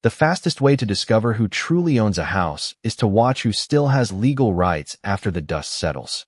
The fastest way to discover who truly owns a house is to watch who still has legal rights after the dust settles.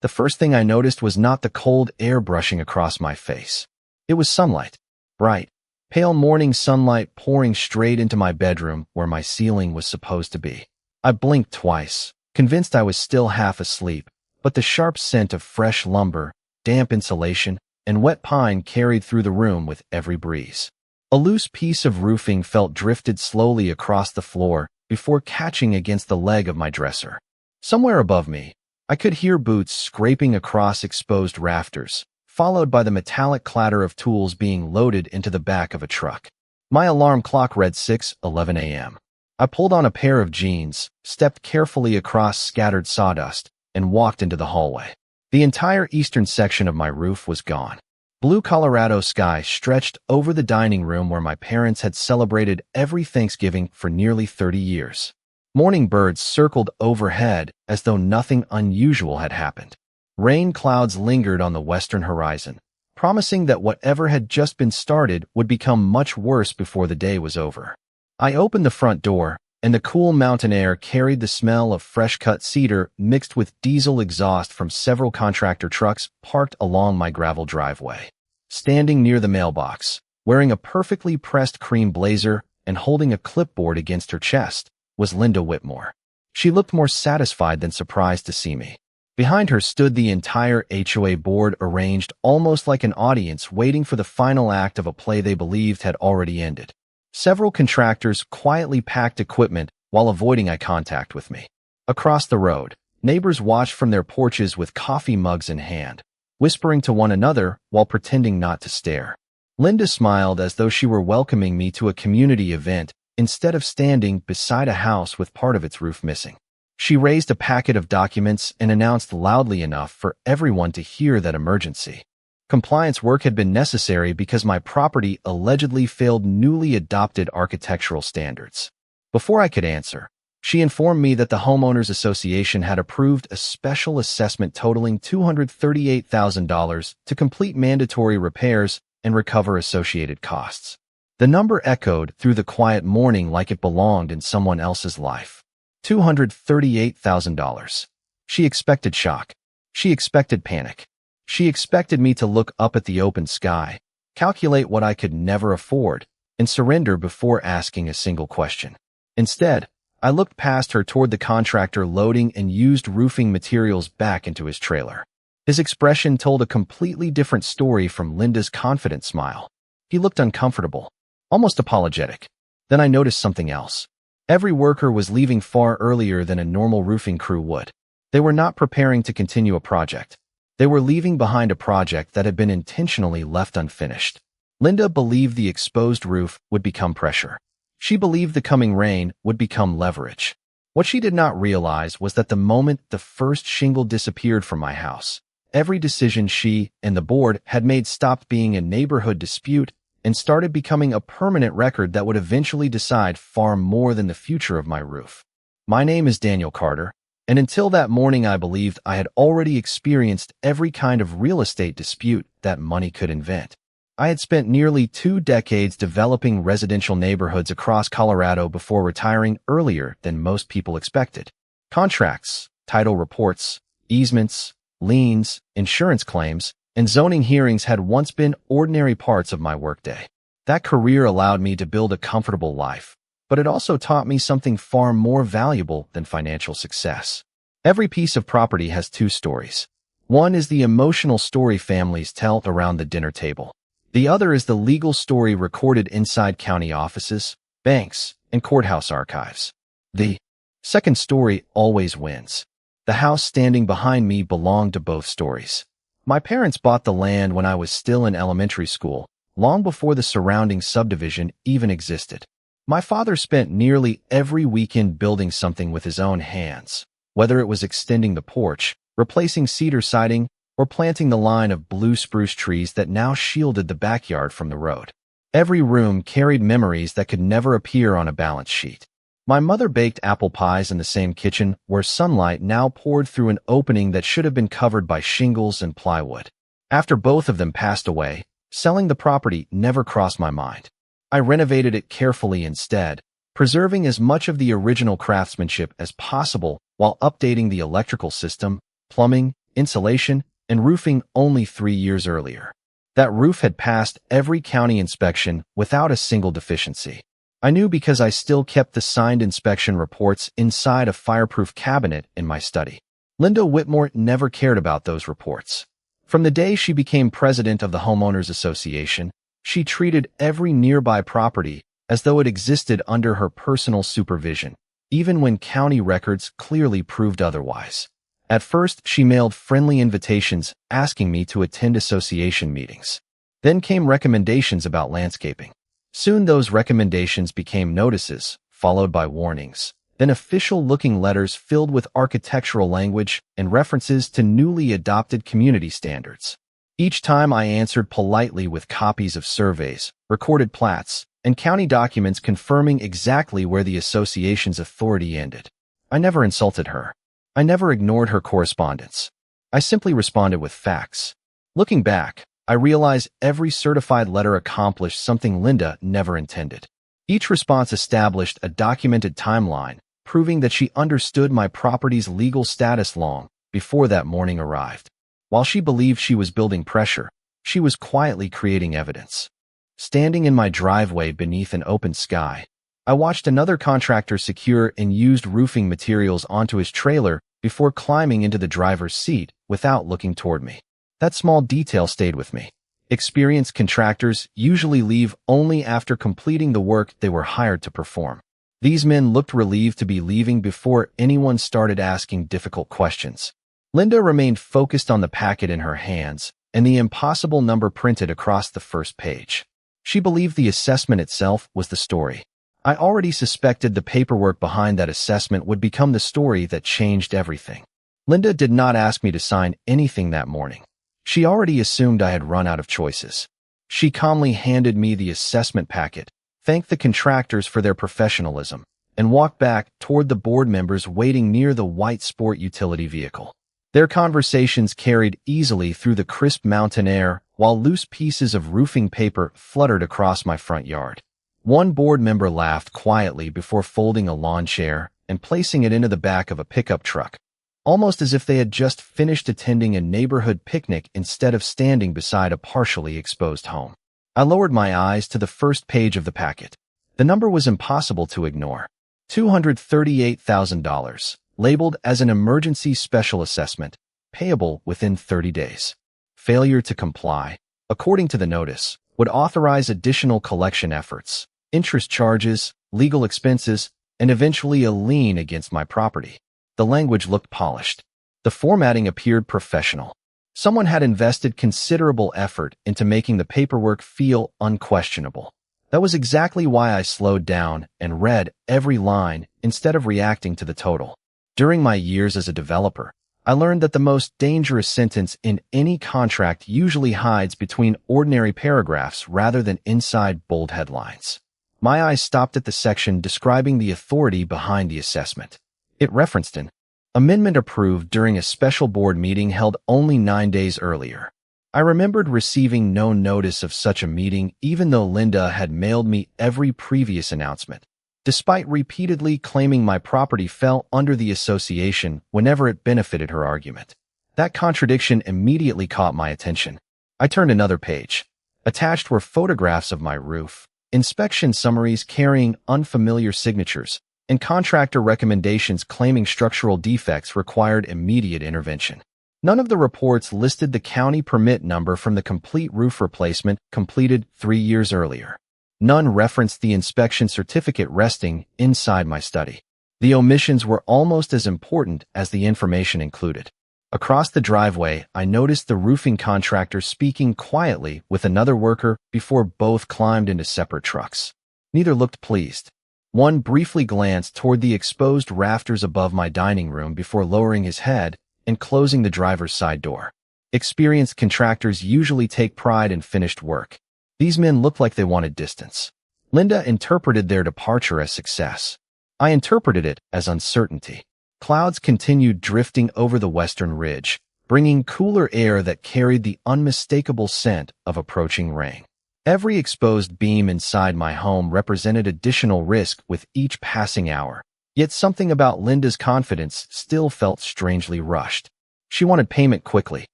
The first thing I noticed was not the cold air brushing across my face. It was sunlight. Bright, pale morning sunlight pouring straight into my bedroom where my ceiling was supposed to be. I blinked twice, convinced I was still half asleep, but the sharp scent of fresh lumber, damp insulation, and wet pine carried through the room with every breeze. A loose piece of roofing felt drifted slowly across the floor before catching against the leg of my dresser. Somewhere above me, I could hear boots scraping across exposed rafters, followed by the metallic clatter of tools being loaded into the back of a truck. My alarm clock read 6:11 a.m. I pulled on a pair of jeans, stepped carefully across scattered sawdust, and walked into the hallway. The entire eastern section of my roof was gone. Blue Colorado sky stretched over the dining room where my parents had celebrated every Thanksgiving for nearly 30 years. Morning birds circled overhead as though nothing unusual had happened. Rain clouds lingered on the western horizon, promising that whatever had just been started would become much worse before the day was over. I opened the front door, and the cool mountain air carried the smell of fresh-cut cedar mixed with diesel exhaust from several contractor trucks parked along my gravel driveway. Standing near the mailbox, wearing a perfectly pressed cream blazer and holding a clipboard against her chest, was Linda Whitmore. She looked more satisfied than surprised to see me. Behind her stood the entire HOA board arranged almost like an audience waiting for the final act of a play they believed had already ended. Several contractors quietly packed equipment while avoiding eye contact with me. Across the road, neighbors watched from their porches with coffee mugs in hand, whispering to one another while pretending not to stare. Linda smiled as though she were welcoming me to a community event instead of standing beside a house with part of its roof missing. She raised a packet of documents and announced loudly enough for everyone to hear that emergency. Compliance work had been necessary because my property allegedly failed newly adopted architectural standards. Before I could answer, she informed me that the Homeowners Association had approved a special assessment totaling $238,000 to complete mandatory repairs and recover associated costs. The number echoed through the quiet morning like it belonged in someone else's life. $238,000. She expected shock. She expected panic. She expected me to look up at the open sky, calculate what I could never afford, and surrender before asking a single question. Instead, I looked past her toward the contractor loading and used roofing materials back into his trailer. His expression told a completely different story from Linda's confident smile. He looked uncomfortable, almost apologetic. Then I noticed something else. Every worker was leaving far earlier than a normal roofing crew would. They were not preparing to continue a project. They were leaving behind a project that had been intentionally left unfinished. Linda believed the exposed roof would become pressure. She believed the coming rain would become leverage. What she did not realize was that the moment the first shingle disappeared from my house, every decision she and the board had made stopped being a neighborhood dispute and started becoming a permanent record that would eventually decide far more than the future of my roof. My name is Daniel Carter, and until that morning I believed I had already experienced every kind of real estate dispute that money could invent. I had spent nearly 2 decades developing residential neighborhoods across Colorado before retiring earlier than most people expected. Contracts, title reports, easements, liens, insurance claims, and zoning hearings had once been ordinary parts of my workday. That career allowed me to build a comfortable life, but it also taught me something far more valuable than financial success. Every piece of property has 2 stories. One is the emotional story families tell around the dinner table. The other is the legal story recorded inside county offices, banks, and courthouse archives. The second story always wins. The house standing behind me belonged to both stories. My parents bought the land when I was still in elementary school, long before the surrounding subdivision even existed. My father spent nearly every weekend building something with his own hands, whether it was extending the porch, replacing cedar siding, or planting the line of blue spruce trees that now shielded the backyard from the road. Every room carried memories that could never appear on a balance sheet. My mother baked apple pies in the same kitchen where sunlight now poured through an opening that should have been covered by shingles and plywood. After both of them passed away, selling the property never crossed my mind. I renovated it carefully instead, preserving as much of the original craftsmanship as possible while updating the electrical system, plumbing, insulation, and roofing only 3 years earlier. That roof had passed every county inspection without a single deficiency. I knew because I still kept the signed inspection reports inside a fireproof cabinet in my study. Linda Whitmore never cared about those reports. From the day she became president of the Homeowners Association, she treated every nearby property as though it existed under her personal supervision, even when county records clearly proved otherwise. At first, she mailed friendly invitations asking me to attend association meetings. Then came recommendations about landscaping. Soon those recommendations became notices, followed by warnings, then official-looking letters filled with architectural language and references to newly adopted community standards. Each time I answered politely with copies of surveys, recorded plats, and county documents confirming exactly where the association's authority ended. I never insulted her. I never ignored her correspondence. I simply responded with facts. Looking back, I realize every certified letter accomplished something Linda never intended. Each response established a documented timeline, proving that she understood my property's legal status long before that morning arrived. While she believed she was building pressure, she was quietly creating evidence. Standing in my driveway beneath an open sky, I watched another contractor secure and used roofing materials onto his trailer before climbing into the driver's seat without looking toward me. That small detail stayed with me. Experienced contractors usually leave only after completing the work they were hired to perform. These men looked relieved to be leaving before anyone started asking difficult questions. Linda remained focused on the packet in her hands and the impossible number printed across the first page. She believed the assessment itself was the story. I already suspected the paperwork behind that assessment would become the story that changed everything. Linda did not ask me to sign anything that morning. She already assumed I had run out of choices. She calmly handed me the assessment packet, thanked the contractors for their professionalism, and walked back toward the board members waiting near the white sport utility vehicle. Their conversations carried easily through the crisp mountain air while loose pieces of roofing paper fluttered across my front yard. One board member laughed quietly before folding a lawn chair and placing it into the back of a pickup truck, almost as if they had just finished attending a neighborhood picnic instead of standing beside a partially exposed home. I lowered my eyes to the first page of the packet. The number was impossible to ignore. $238,000, labeled as an emergency special assessment, payable within 30 days. Failure to comply, according to the notice, would authorize additional collection efforts, interest charges, legal expenses, and eventually a lien against my property. The language looked polished. The formatting appeared professional. Someone had invested considerable effort into making the paperwork feel unquestionable. That was exactly why I slowed down and read every line instead of reacting to the total. During my years as a developer, I learned that the most dangerous sentence in any contract usually hides between ordinary paragraphs rather than inside bold headlines. My eyes stopped at the section describing the authority behind the assessment. It referenced an amendment approved during a special board meeting held only 9 days earlier. I remembered receiving no notice of such a meeting even though Linda had mailed me every previous announcement, despite repeatedly claiming my property fell under the association whenever it benefited her argument. That contradiction immediately caught my attention. I turned another page. Attached were photographs of my roof, inspection summaries carrying unfamiliar signatures, and contractor recommendations claiming structural defects required immediate intervention. None of the reports listed the county permit number from the complete roof replacement completed 3 years earlier. None referenced the inspection certificate resting inside my study. The omissions were almost as important as the information included. Across the driveway, I noticed the roofing contractor speaking quietly with another worker before both climbed into separate trucks. Neither looked pleased. One briefly glanced toward the exposed rafters above my dining room before lowering his head and closing the driver's side door. Experienced contractors usually take pride in finished work. These men looked like they wanted distance. Linda interpreted their departure as success. I interpreted it as uncertainty. Clouds continued drifting over the western ridge, bringing cooler air that carried the unmistakable scent of approaching rain. Every exposed beam inside my home represented additional risk with each passing hour. Yet something about Linda's confidence still felt strangely rushed. She wanted payment quickly.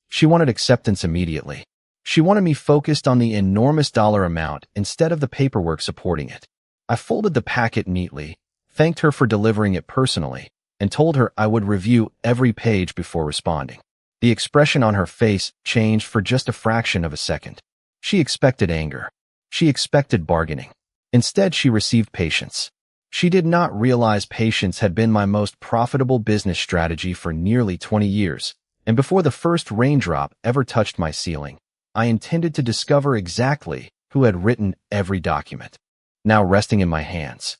She wanted acceptance immediately. She wanted me focused on the enormous dollar amount instead of the paperwork supporting it. I folded the packet neatly, thanked her for delivering it personally, and told her I would review every page before responding. The expression on her face changed for just a fraction of a second. She expected anger. She expected bargaining. Instead, she received patience. She did not realize patience had been my most profitable business strategy for nearly 20 years, and before the first raindrop ever touched my ceiling, I intended to discover exactly who had written every document. Now resting in my hands.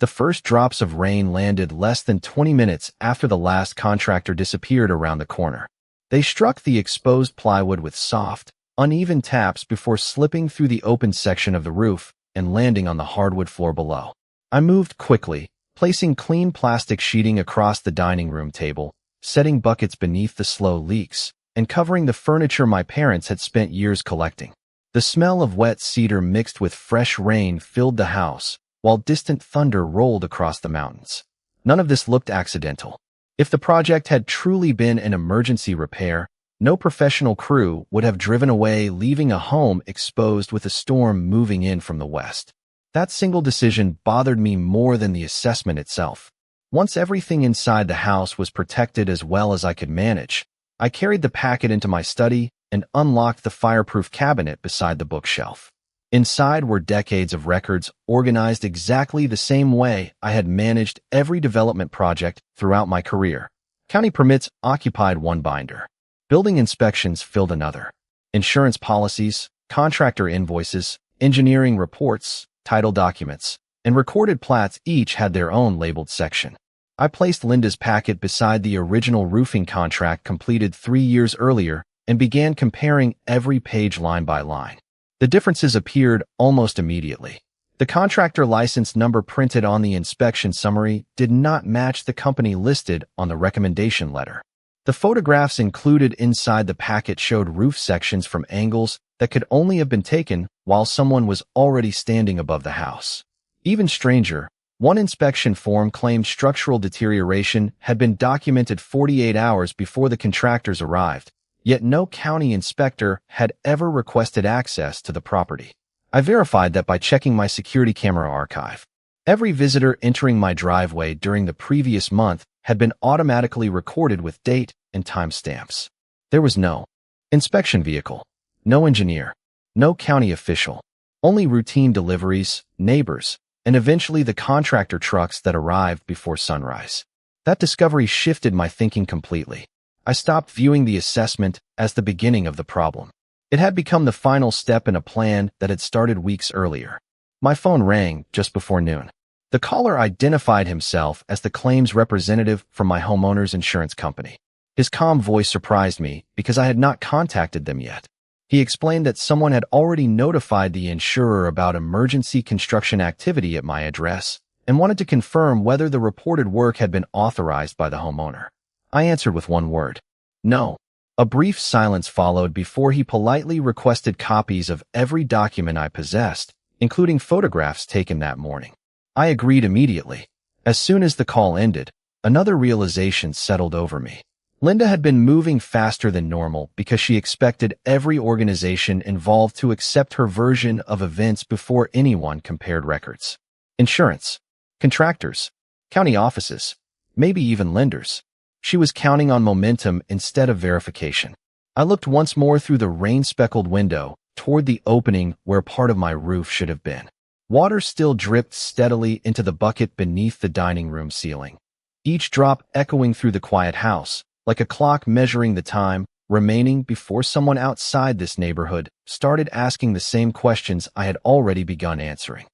The first drops of rain landed less than 20 minutes after the last contractor disappeared around the corner. They struck the exposed plywood with soft, uneven taps before slipping through the open section of the roof and landing on the hardwood floor below. I moved quickly, placing clean plastic sheeting across the dining room table, setting buckets beneath the slow leaks, and covering the furniture my parents had spent years collecting. The smell of wet cedar mixed with fresh rain filled the house, while distant thunder rolled across the mountains. None of this looked accidental. If the project had truly been an emergency repair, no professional crew would have driven away, leaving a home exposed with a storm moving in from the west. That single decision bothered me more than the assessment itself. Once everything inside the house was protected as well as I could manage, I carried the packet into my study and unlocked the fireproof cabinet beside the bookshelf. Inside were decades of records organized exactly the same way I had managed every development project throughout my career. County permits occupied one binder. Building inspections filled another. Insurance policies, contractor invoices, engineering reports, title documents, and recorded plats each had their own labeled section. I placed Linda's packet beside the original roofing contract completed 3 years earlier and began comparing every page line by line. The differences appeared almost immediately. The contractor license number printed on the inspection summary did not match the company listed on the recommendation letter. The photographs included inside the packet showed roof sections from angles that could only have been taken while someone was already standing above the house. Even stranger, one inspection form claimed structural deterioration had been documented 48 hours before the contractors arrived, yet no county inspector had ever requested access to the property. I verified that by checking my security camera archive. Every visitor entering my driveway during the previous month had been automatically recorded with date and timestamps. There was no inspection vehicle, no engineer, no county official, only routine deliveries, neighbors, and eventually the contractor trucks that arrived before sunrise. That discovery shifted my thinking completely. I stopped viewing the assessment as the beginning of the problem. It had become the final step in a plan that had started weeks earlier. My phone rang just before noon. The caller identified himself as the claims representative from my homeowner's insurance company. His calm voice surprised me because I had not contacted them yet. He explained that someone had already notified the insurer about emergency construction activity at my address and wanted to confirm whether the reported work had been authorized by the homeowner. I answered with one word: no. A brief silence followed before he politely requested copies of every document I possessed, including photographs taken that morning. I agreed immediately. As soon as the call ended, another realization settled over me. Linda had been moving faster than normal because she expected every organization involved to accept her version of events before anyone compared records. Insurance, contractors, county offices, maybe even lenders. She was counting on momentum instead of verification. I looked once more through the rain-speckled window toward the opening where part of my roof should have been. Water still dripped steadily into the bucket beneath the dining room ceiling, each drop echoing through the quiet house, like a clock measuring the time remaining before someone outside this neighborhood started asking the same questions I had already begun answering.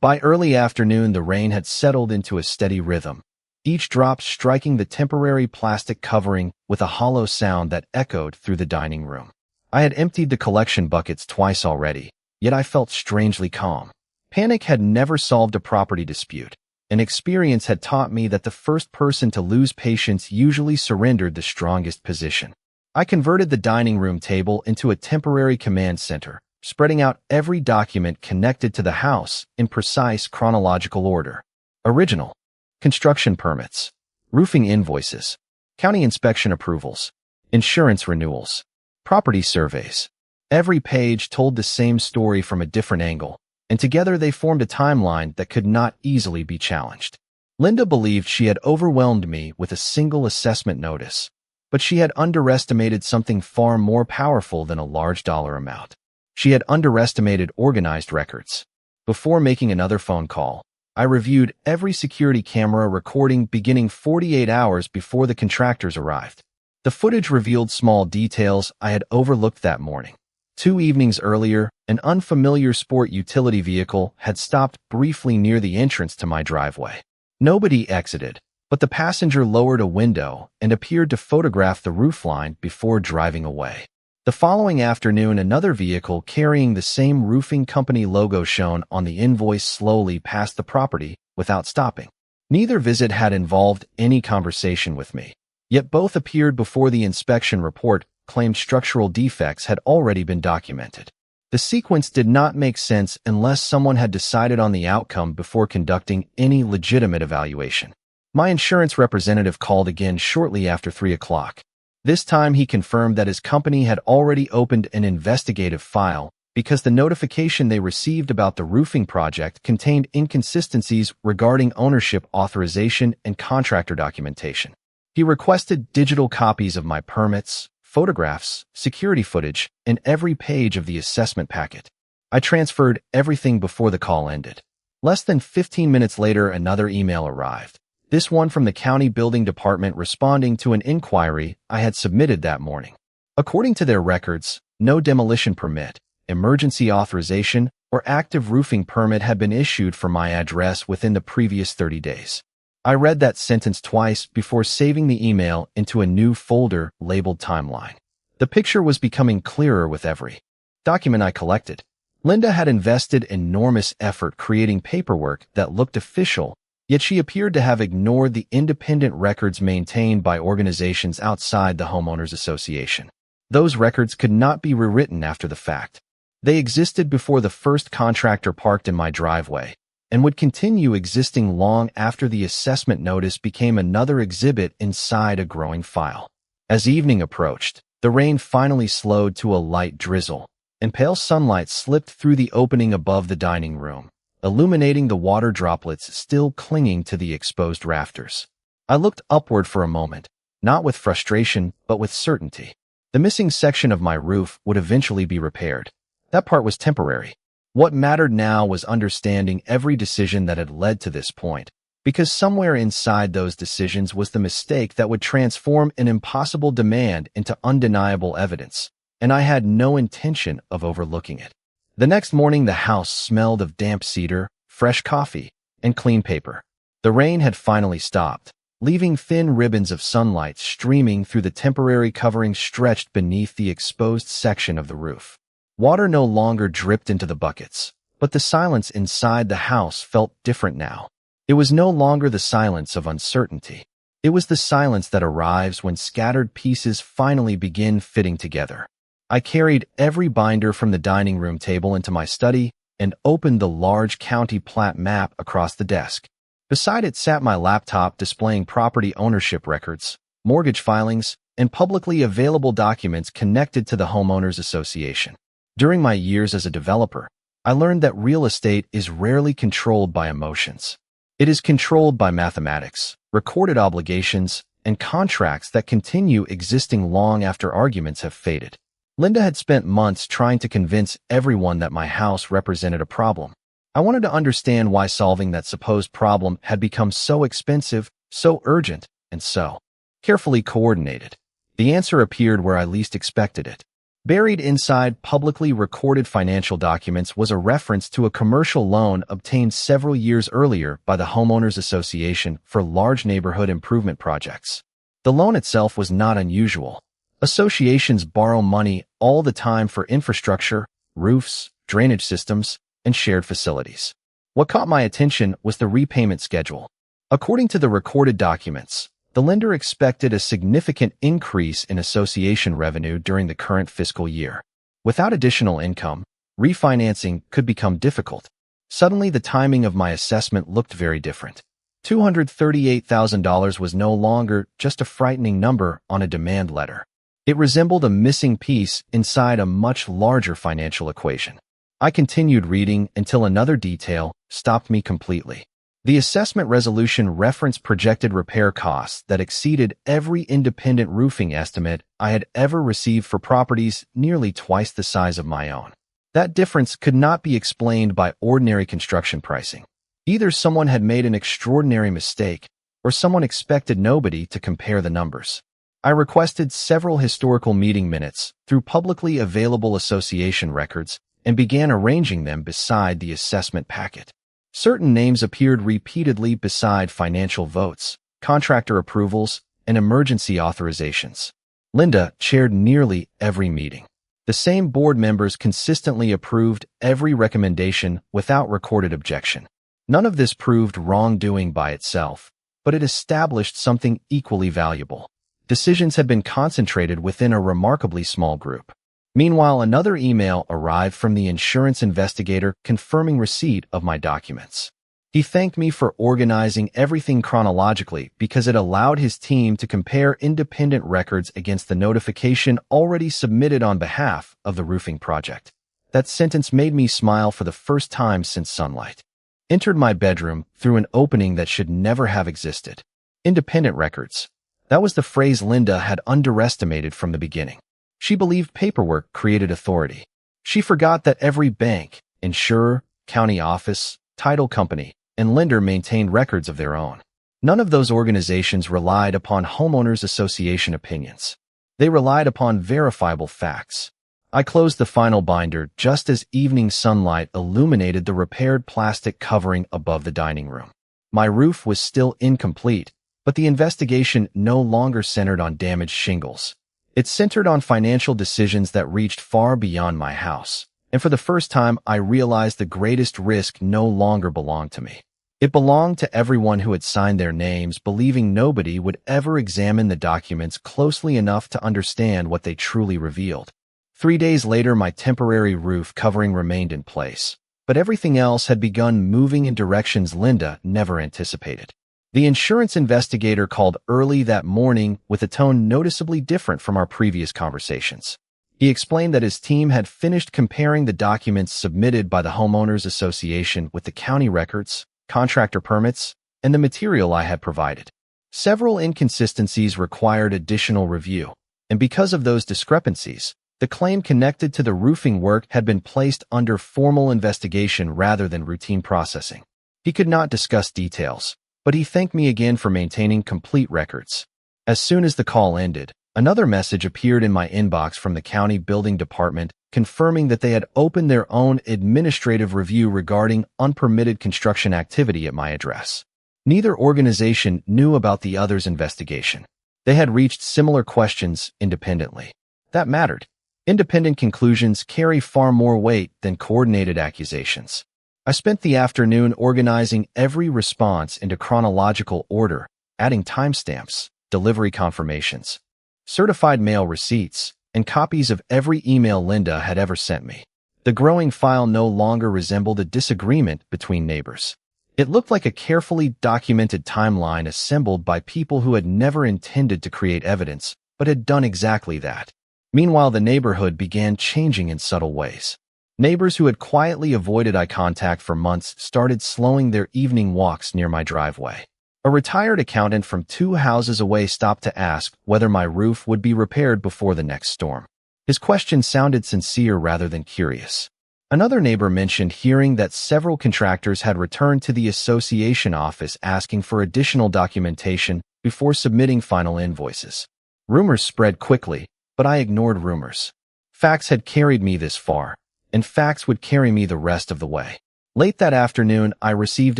By early afternoon, the rain had settled into a steady rhythm, each drop striking the temporary plastic covering with a hollow sound that echoed through the dining room. I had emptied the collection buckets twice already, yet I felt strangely calm. Panic had never solved a property dispute, and experience had taught me that the first person to lose patience usually surrendered the strongest position. I converted the dining room table into a temporary command center, spreading out every document connected to the house in precise chronological order. Original: construction permits, roofing invoices, county inspection approvals, insurance renewals, property surveys. Every page told the same story from a different angle, and together they formed a timeline that could not easily be challenged. Linda believed she had overwhelmed me with a single assessment notice, but she had underestimated something far more powerful than a large dollar amount. She had underestimated organized records. Before making another phone call, I reviewed every security camera recording beginning 48 hours before the contractors arrived. The footage revealed small details I had overlooked that morning. 2 evenings earlier, an unfamiliar sport utility vehicle had stopped briefly near the entrance to my driveway. Nobody exited, but the passenger lowered a window and appeared to photograph the roofline before driving away. The following afternoon, another vehicle carrying the same roofing company logo shown on the invoice slowly passed the property without stopping. Neither visit had involved any conversation with me, yet both appeared before the inspection report claimed structural defects had already been documented. The sequence did not make sense unless someone had decided on the outcome before conducting any legitimate evaluation. My insurance representative called again shortly after 3 o'clock. This time he confirmed that his company had already opened an investigative file because the notification they received about the roofing project contained inconsistencies regarding ownership authorization and contractor documentation. He requested digital copies of my permits, photographs, security footage, and every page of the assessment packet. I transferred everything before the call ended. Less than 15 minutes later, another email arrived. This one from the county building department responding to an inquiry I had submitted that morning. According to their records, no demolition permit, emergency authorization, or active roofing permit had been issued for my address within the previous 30 days. I read that sentence twice before saving the email into a new folder labeled Timeline. The picture was becoming clearer with every document I collected. Linda had invested enormous effort creating paperwork that looked official, yet she appeared to have ignored the independent records maintained by organizations outside the Homeowners Association. Those records could not be rewritten after the fact. They existed before the first contractor parked in my driveway, and would continue existing long after the assessment notice became another exhibit inside a growing file. As evening approached, the rain finally slowed to a light drizzle, and pale sunlight slipped through the opening above the dining room, illuminating the water droplets still clinging to the exposed rafters. I looked upward for a moment, not with frustration, but with certainty. The missing section of my roof would eventually be repaired. That part was temporary. What mattered now was understanding every decision that had led to this point, because somewhere inside those decisions was the mistake that would transform an impossible demand into undeniable evidence, and I had no intention of overlooking it. The next morning, the house smelled of damp cedar, fresh coffee, and clean paper. The rain had finally stopped, leaving thin ribbons of sunlight streaming through the temporary covering stretched beneath the exposed section of the roof. Water no longer dripped into the buckets, but the silence inside the house felt different now. It was no longer the silence of uncertainty. It was the silence that arrives when scattered pieces finally begin fitting together. I carried every binder from the dining room table into my study and opened the large county plat map across the desk. Beside it sat my laptop displaying property ownership records, mortgage filings, and publicly available documents connected to the Homeowners Association. During my years as a developer, I learned that real estate is rarely controlled by emotions. It is controlled by mathematics, recorded obligations, and contracts that continue existing long after arguments have faded. Linda had spent months trying to convince everyone that my house represented a problem. I wanted to understand why solving that supposed problem had become so expensive, so urgent, and so carefully coordinated. The answer appeared where I least expected it. Buried inside publicly recorded financial documents was a reference to a commercial loan obtained several years earlier by the Homeowners Association for large neighborhood improvement projects. The loan itself was not unusual. Associations borrow money all the time for infrastructure, roofs, drainage systems, and shared facilities. What caught my attention was the repayment schedule. According to the recorded documents, the lender expected a significant increase in association revenue during the current fiscal year. Without additional income, refinancing could become difficult. Suddenly, the timing of my assessment looked very different. $238,000 was no longer just a frightening number on a demand letter. It resembled a missing piece inside a much larger financial equation. I continued reading until another detail stopped me completely. The assessment resolution referenced projected repair costs that exceeded every independent roofing estimate I had ever received for properties nearly twice the size of my own. That difference could not be explained by ordinary construction pricing. Either someone had made an extraordinary mistake, or someone expected nobody to compare the numbers. I requested several historical meeting minutes through publicly available association records and began arranging them beside the assessment packet. Certain names appeared repeatedly beside financial votes, contractor approvals, and emergency authorizations. Linda chaired nearly every meeting. The same board members consistently approved every recommendation without recorded objection. None of this proved wrongdoing by itself, but it established something equally valuable. Decisions had been concentrated within a remarkably small group. Meanwhile, another email arrived from the insurance investigator confirming receipt of my documents. He thanked me for organizing everything chronologically because it allowed his team to compare independent records against the notification already submitted on behalf of the roofing project. That sentence made me smile for the first time since sunlight entered my bedroom through an opening that should never have existed. Independent records. That was the phrase Linda had underestimated from the beginning. She believed paperwork created authority. She forgot that every bank, insurer, county office, title company, and lender maintained records of their own. None of those organizations relied upon homeowners association opinions. They relied upon verifiable facts. I closed the final binder just as evening sunlight illuminated the repaired plastic covering above the dining room. My roof was still incomplete, but the investigation no longer centered on damaged shingles. It centered on financial decisions that reached far beyond my house, and for the first time I realized the greatest risk no longer belonged to me. It belonged to everyone who had signed their names, believing nobody would ever examine the documents closely enough to understand what they truly revealed. 3 days later, my temporary roof covering remained in place, but everything else had begun moving in directions Linda never anticipated. The insurance investigator called early that morning with a tone noticeably different from our previous conversations. He explained that his team had finished comparing the documents submitted by the Homeowners Association with the county records, contractor permits, and the material I had provided. Several inconsistencies required additional review, and because of those discrepancies, the claim connected to the roofing work had been placed under formal investigation rather than routine processing. He could not discuss details, but he thanked me again for maintaining complete records. As soon as the call ended, another message appeared in my inbox from the county building department confirming that they had opened their own administrative review regarding unpermitted construction activity at my address. Neither organization knew about the other's investigation. They had reached similar questions independently. That mattered. Independent conclusions carry far more weight than coordinated accusations. I spent the afternoon organizing every response into chronological order, adding timestamps, delivery confirmations, certified mail receipts, and copies of every email Linda had ever sent me. The growing file no longer resembled a disagreement between neighbors. It looked like a carefully documented timeline assembled by people who had never intended to create evidence, but had done exactly that. Meanwhile, the neighborhood began changing in subtle ways. Neighbors who had quietly avoided eye contact for months started slowing their evening walks near my driveway. A retired accountant from 2 houses away stopped to ask whether my roof would be repaired before the next storm. His question sounded sincere rather than curious. Another neighbor mentioned hearing that several contractors had returned to the association office asking for additional documentation before submitting final invoices. Rumors spread quickly, but I ignored rumors. Facts had carried me this far, and facts would carry me the rest of the way. Late that afternoon, I received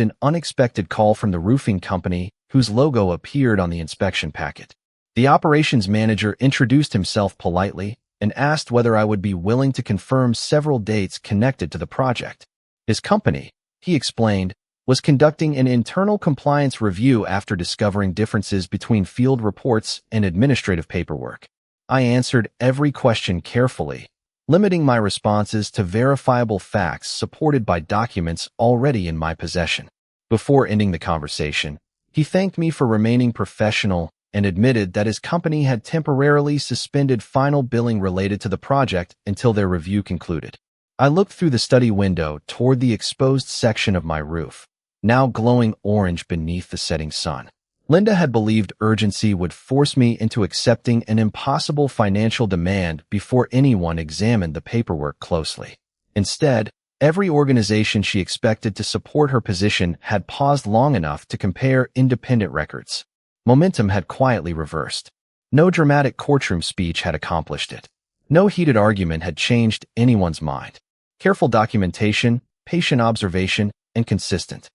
an unexpected call from the roofing company whose logo appeared on the inspection packet. The operations manager introduced himself politely and asked whether I would be willing to confirm several dates connected to the project. His company, he explained, was conducting an internal compliance review after discovering differences between field reports and administrative paperwork. I answered every question carefully, limiting my responses to verifiable facts supported by documents already in my possession. Before ending the conversation, he thanked me for remaining professional and admitted that his company had temporarily suspended final billing related to the project until their review concluded. I looked through the study window toward the exposed section of my roof, now glowing orange beneath the setting sun. Linda had believed urgency would force me into accepting an impossible financial demand before anyone examined the paperwork closely. Instead, every organization she expected to support her position had paused long enough to compare independent records. Momentum had quietly reversed. No dramatic courtroom speech had accomplished it. No heated argument had changed anyone's mind. Careful documentation, patient observation, and consistent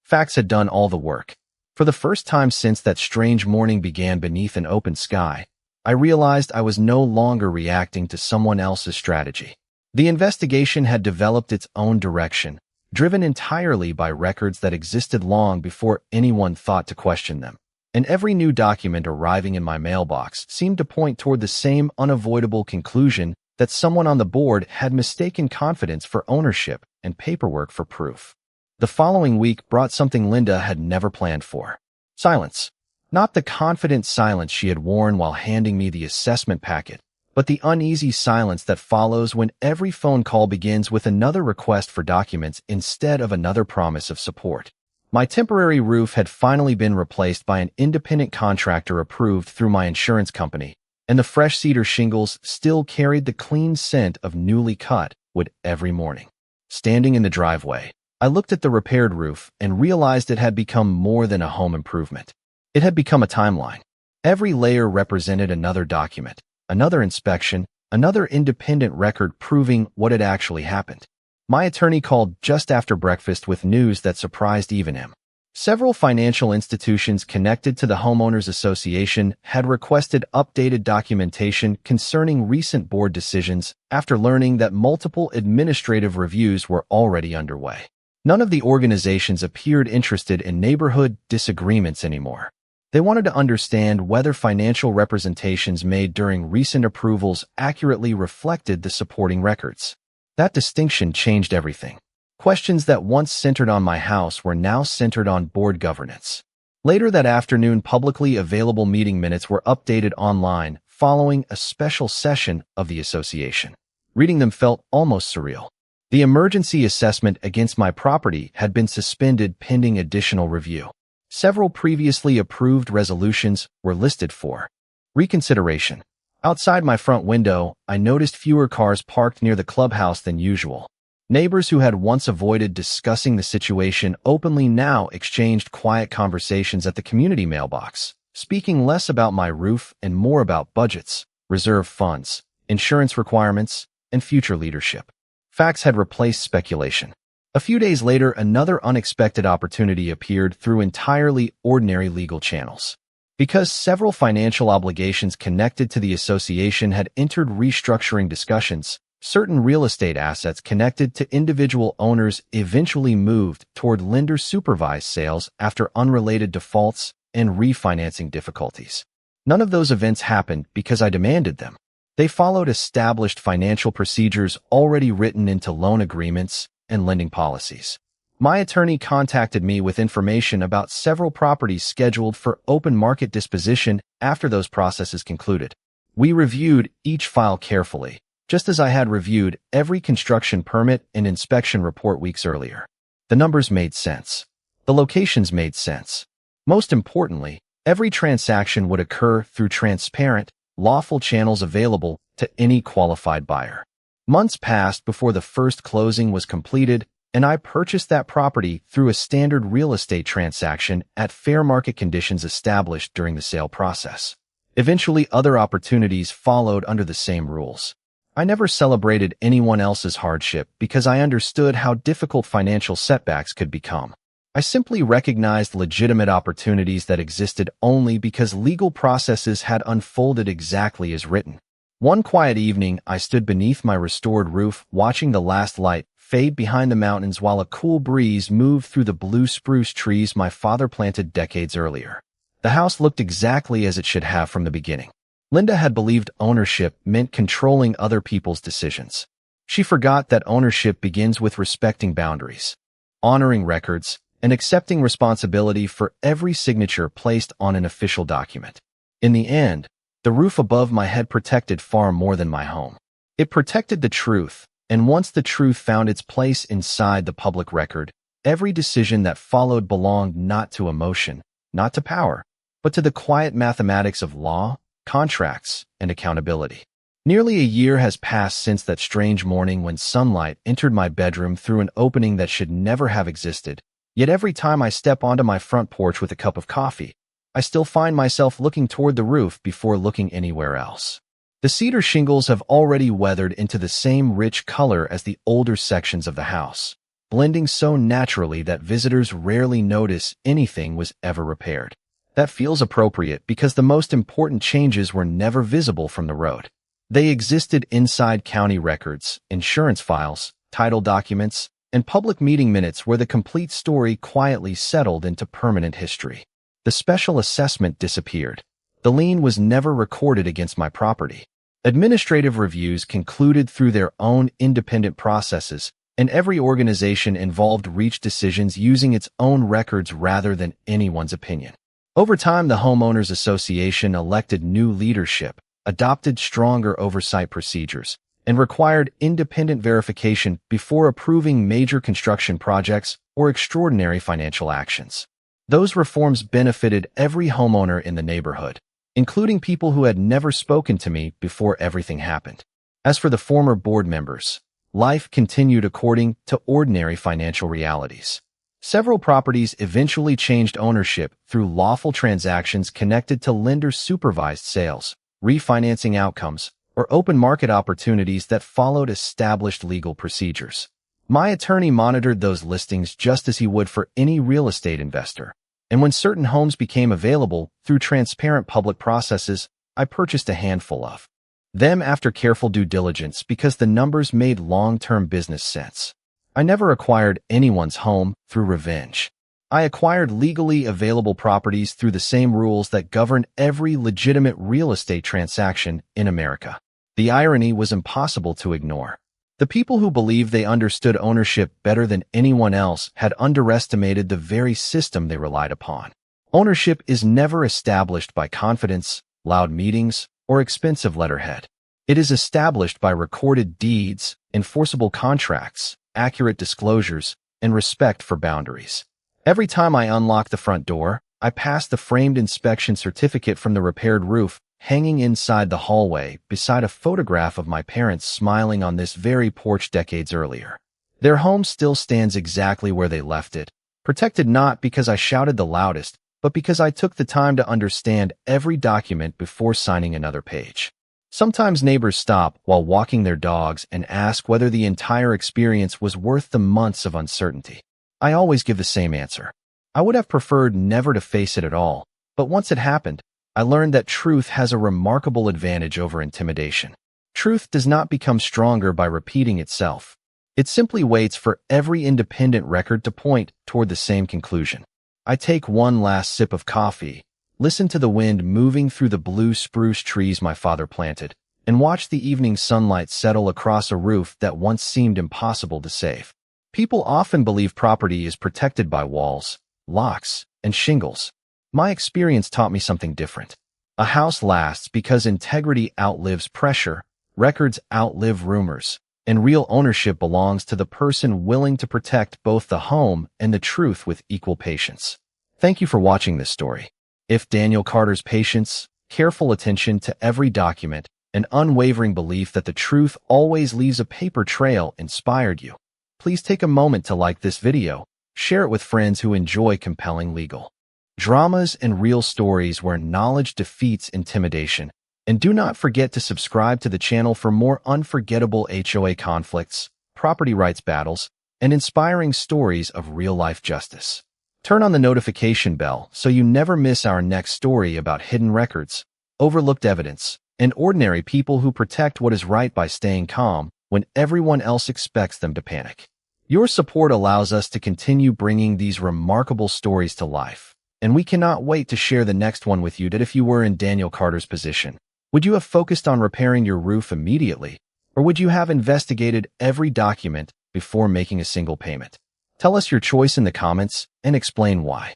facts had done all the work. For the first time since that strange morning began beneath an open sky, I realized I was no longer reacting to someone else's strategy. The investigation had developed its own direction, driven entirely by records that existed long before anyone thought to question them. And every new document arriving in my mailbox seemed to point toward the same unavoidable conclusion that someone on the board had mistaken confidence for ownership and paperwork for proof. The following week brought something Linda had never planned for. Silence. Not the confident silence she had worn while handing me the assessment packet, but the uneasy silence that follows when every phone call begins with another request for documents instead of another promise of support. My temporary roof had finally been replaced by an independent contractor approved through my insurance company, and the fresh cedar shingles still carried the clean scent of newly cut wood every morning. Standing in the driveway, I looked at the repaired roof and realized it had become more than a home improvement. It had become a timeline. Every layer represented another document, another inspection, another independent record proving what had actually happened. My attorney called just after breakfast with news that surprised even him. Several financial institutions connected to the Homeowners Association had requested updated documentation concerning recent board decisions after learning that multiple administrative reviews were already underway. None of the organizations appeared interested in neighborhood disagreements anymore. They wanted to understand whether financial representations made during recent approvals accurately reflected the supporting records. That distinction changed everything. Questions that once centered on my house were now centered on board governance. Later that afternoon, publicly available meeting minutes were updated online following a special session of the association. Reading them felt almost surreal. The emergency assessment against my property had been suspended pending additional review. Several previously approved resolutions were listed for reconsideration. Outside my front window, I noticed fewer cars parked near the clubhouse than usual. Neighbors who had once avoided discussing the situation openly now exchanged quiet conversations at the community mailbox, speaking less about my roof and more about budgets, reserve funds, insurance requirements, and future leadership. Facts had replaced speculation. A few days later, another unexpected opportunity appeared through entirely ordinary legal channels. Because several financial obligations connected to the association had entered restructuring discussions, certain real estate assets connected to individual owners eventually moved toward lender-supervised sales after unrelated defaults and refinancing difficulties. None of those events happened because I demanded them. They followed established financial procedures already written into loan agreements and lending policies. My attorney contacted me with information about several properties scheduled for open market disposition after those processes concluded. We reviewed each file carefully, just as I had reviewed every construction permit and inspection report weeks earlier. The numbers made sense. The locations made sense. Most importantly, every transaction would occur through transparent, lawful channels available to any qualified buyer. Months passed before the first closing was completed, and I purchased that property through a standard real estate transaction at fair market conditions established during the sale process. Eventually, other opportunities followed under the same rules. I never celebrated anyone else's hardship because I understood how difficult financial setbacks could become. I simply recognized legitimate opportunities that existed only because legal processes had unfolded exactly as written. One quiet evening, I stood beneath my restored roof, watching the last light fade behind the mountains while a cool breeze moved through the blue spruce trees my father planted decades earlier. The house looked exactly as it should have from the beginning. Linda had believed ownership meant controlling other people's decisions. She forgot that ownership begins with respecting boundaries, honoring records, and accepting responsibility for every signature placed on an official document. In the end, the roof above my head protected far more than my home. It protected the truth, and once the truth found its place inside the public record, every decision that followed belonged not to emotion, not to power, but to the quiet mathematics of law, contracts, and accountability. Nearly a year has passed since that strange morning when sunlight entered my bedroom through an opening that should never have existed. Yet every time I step onto my front porch with a cup of coffee, I still find myself looking toward the roof before looking anywhere else. The cedar shingles have already weathered into the same rich color as the older sections of the house, blending so naturally that visitors rarely notice anything was ever repaired. That feels appropriate because the most important changes were never visible from the road. They existed inside county records, insurance files, title documents, and public meeting minutes where the complete story quietly settled into permanent history. The special assessment disappeared. The lien was never recorded against my property. Administrative reviews concluded through their own independent processes, and every organization involved reached decisions using its own records rather than anyone's opinion. Over time, the Homeowners Association elected new leadership, adopted stronger oversight procedures, and required independent verification before approving major construction projects or extraordinary financial actions. Those reforms benefited every homeowner in the neighborhood, including people who had never spoken to me before everything happened. As for the former board members, life continued according to ordinary financial realities. Several properties eventually changed ownership through lawful transactions connected to lender-supervised sales, refinancing outcomes, or open market opportunities that followed established legal procedures. My attorney monitored those listings just as he would for any real estate investor. And when certain homes became available through transparent public processes, I purchased a handful of them after careful due diligence because the numbers made long-term business sense. I never acquired anyone's home through revenge. I acquired legally available properties through the same rules that govern every legitimate real estate transaction in America. The irony was impossible to ignore. The people who believed they understood ownership better than anyone else had underestimated the very system they relied upon. Ownership is never established by confidence, loud meetings, or expensive letterhead. It is established by recorded deeds, enforceable contracts, accurate disclosures, and respect for boundaries. Every time I unlock the front door, I pass the framed inspection certificate from the repaired roof hanging inside the hallway beside a photograph of my parents smiling on this very porch decades earlier. Their home still stands exactly where they left it, protected not because I shouted the loudest, but because I took the time to understand every document before signing another page. Sometimes neighbors stop while walking their dogs and ask whether the entire experience was worth the months of uncertainty. I always give the same answer. I would have preferred never to face it at all, but once it happened, I learned that truth has a remarkable advantage over intimidation. Truth does not become stronger by repeating itself. It simply waits for every independent record to point toward the same conclusion. I take one last sip of coffee, listen to the wind moving through the blue spruce trees my father planted, and watch the evening sunlight settle across a roof that once seemed impossible to save. People often believe property is protected by walls, locks, and shingles. My experience taught me something different. A house lasts because integrity outlives pressure, records outlive rumors, and real ownership belongs to the person willing to protect both the home and the truth with equal patience. Thank you for watching this story. If Daniel Carter's patience, careful attention to every document, and unwavering belief that the truth always leaves a paper trail inspired you, please take a moment to like this video, share it with friends who enjoy compelling legal dramas and real stories where knowledge defeats intimidation, and do not forget to subscribe to the channel for more unforgettable HOA conflicts, property rights battles, and inspiring stories of real-life justice. Turn on the notification bell so you never miss our next story about hidden records, overlooked evidence, and ordinary people who protect what is right by staying calm when everyone else expects them to panic. Your support allows us to continue bringing these remarkable stories to life, and we cannot wait to share the next one with you that if you were in Daniel Carter's position. Would you have focused on repairing your roof immediately, or would you have investigated every document before making a single payment? Tell us your choice in the comments and explain why.